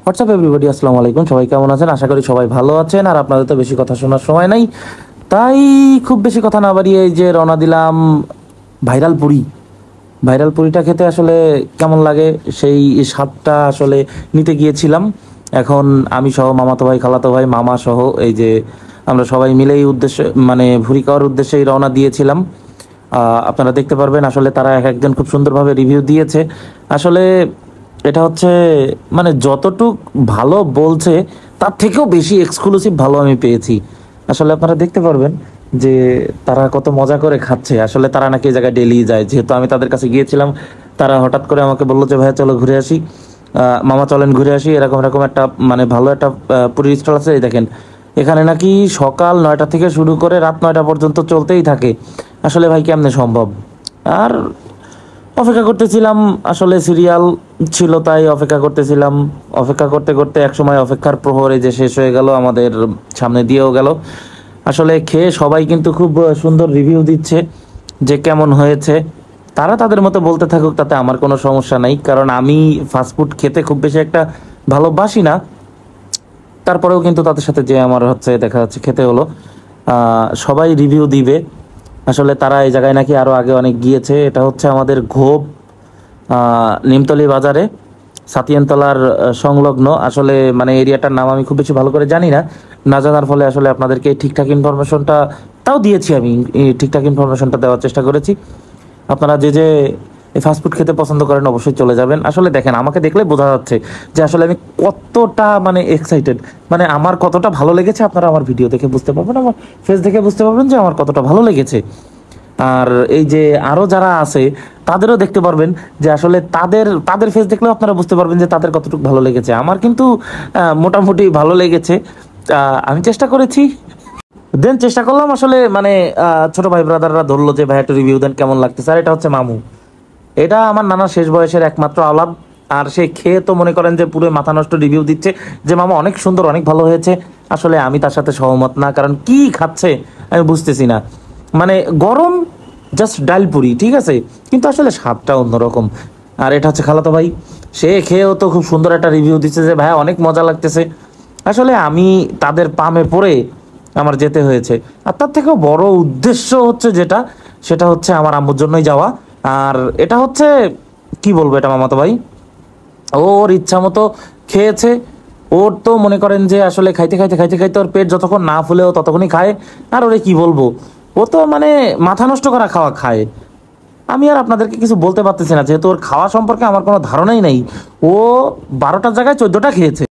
WhatsApp everybody, আসসালামু আলাইকুম। সবাই কেমন আছেন? আশা করি সবাই ভালো আছেন। আর আপনাদের তো বেশি কথা শোনার সময় নাই, তাই খুব বেশি কথা না বাড়িয়ে এই যে রওনা দিলাম ভাইরাল পুরি। ভাইরাল পুরিটা খেতে আসলে কেমন লাগে সেই স্বাদটা আসলে নিতে গিয়েছিলাম। এখন আমি সহ মামাতো ভাই, খালাতো ভাই, মামা সহ এই যে আমরা সবাই মিলেই উদ্দেশ্যে মানে ভুরি খাওয়ার উদ্দেশ্যেই রওনা দিয়েছিলাম। আপনারা দেখতে পারবেন আসলে তারা এক একজন খুব সুন্দরভাবে রিভিউ দিয়েছে। আসলে এটা হচ্ছে মানে যতটুক ভালো বলছে তার থেকেও বেশি এক্সক্লুসিভ ভালো আমি পেয়েছি। আসলে আপনারা দেখতে পারবেন যে তারা কত মজা করে খাচ্ছে। আসলে তারা নাকি এই জায়গায় ডেলি যায়, যেহেতু আমি তাদের কাছে গিয়েছিলাম। তারা হঠাৎ করে আমাকে বললো যে ভাইয়া চলো ঘুরে আসি, মামা চলেন ঘুরে আসি, এরকম এরকম একটা মানে ভালো একটা পুরী স্টল আছে। এই দেখেন, এখানে নাকি সকাল 9টা থেকে শুরু করে রাত 9টা পর্যন্ত চলতেই থাকে। আসলে ভাই কেমনে সম্ভব? আর অপেক্ষা করতেছিলাম, আসলে সিরিয়াল ছিল তাই অপেক্ষা করতেছিলাম। অপেক্ষা করতে করতে একসময় অপেক্ষার প্রহরে যে শেষ হয়ে গেল, আমাদের সামনে দিয়েও গেল। আসলে খেয়ে সবাই কিন্তু খুব সুন্দর রিভিউ দিচ্ছে যে কেমন হয়েছে। তারা তাদের মতো বলতে থাকুক, তাতে আমার কোনো সমস্যা নাই, কারণ আমি ফাস্টফুড খেতে খুব বেশি একটা ভালোবাসি না। তারপরেও কিন্তু তাদের সাথে যে আমার হচ্ছে দেখা যাচ্ছে খেতে হলো। সবাই রিভিউ দিবে। আসলে তারা এই জায়গায় নাকি আরও আগে অনেক গিয়েছে। এটা হচ্ছে আমাদের ঘোপ নিমতলি বাজারে, সাতিয়ানতলার সংলগ্ন। আসলে মানে এরিয়াটার নাম আমি খুব বেশি ভালো করে জানি না, না জানার ফলে আসলে আপনাদেরকে ঠিকঠাক ইনফরমেশনটা তাও দিয়েছি। আমি ঠিকঠাক ইনফরমেশনটা দেওয়ার চেষ্টা করেছি। আপনারা যে যে ফাস্টফুড খেতে পছন্দ করেন অবশ্যই চলে যাবেন। আসলে দেখেন, আমাকে দেখলে বোঝা যাচ্ছে যে আসলে আমি কতটা মানে এক্সাইটেড, মানে আমার কতটা ভালো লেগেছে। আপনারা আমার ভিডিও দেখে বুঝতে পারবেন, আমার ফেস দেখে বুঝতে পারবেন যে আমার কতটা ভালো লেগেছে। আর এই যে আরো যারা আছে তাদেরও দেখতে পারবেন যে আসলে তাদের তাদের ফেস দেখলেও আপনারা বুঝতে পারবেন যে তাদের কতটুকু ভালো লেগেছে। আমার কিন্তু মোটামুটি ভালো লেগেছে। আমি চেষ্টা করেছি, চেষ্টা করলাম আসলে মানে ছোট ভাই ব্রাদাররা ধরলো যে ভাই একটু রিভিউ দেন কেমন লাগতেছে। আর এটা হচ্ছে মামু, এটা আমার নানার শেষ বয়সের একমাত্র আওলাদ। আর সে খেয়ে তো মনে করেন যে পুরো মাথা নষ্ট রিভিউ দিচ্ছে যে মামা অনেক সুন্দর, অনেক ভালো হয়েছে। আসলে আমি তার সাথে সহমত না, কারণ কি খাচ্ছে আমি বুঝতেছি না। মানে গরম জাস্ট ডাল পুরি, ঠিক আছে, কিন্তু আসলে স্বাদটা অন্যরকম। আর এটা হচ্ছে খালাতো ভাই, সে খেয়েও তো খুব সুন্দর একটা রিভিউ দিচ্ছে যে ভাই অনেক মজা লাগতেছে। আসলে আমি তাদের পামে পড়ে আমার যেতে হয়েছে। আর তার থেকেও বড় উদ্দেশ্য হচ্ছে যেটা, সেটা হচ্ছে আমার আম্মুর জন্যই যাওয়া। আর এটা হচ্ছে কি বলবো, এটা মামাতো ভাই ওর ইচ্ছা মতো খেয়েছে। ওর তো মনে করেন যে আসলে খাইতে খাইতে খাইতে খাইতে ওর পেট যতক্ষণ না ফুলেও ততক্ষণই খায়। আর ওরে কি বলবো, ও তো মানে মাথা নষ্ট করা খাওয়া খায়। আমি আর আপনাদেরকে কিছু বলতে পারতেছি না, যেহেতু ওর খাওয়া সম্পর্কে আমার কোনো ধারণাই নেই। ও 12টার জায়গায় 14টা খেয়েছে।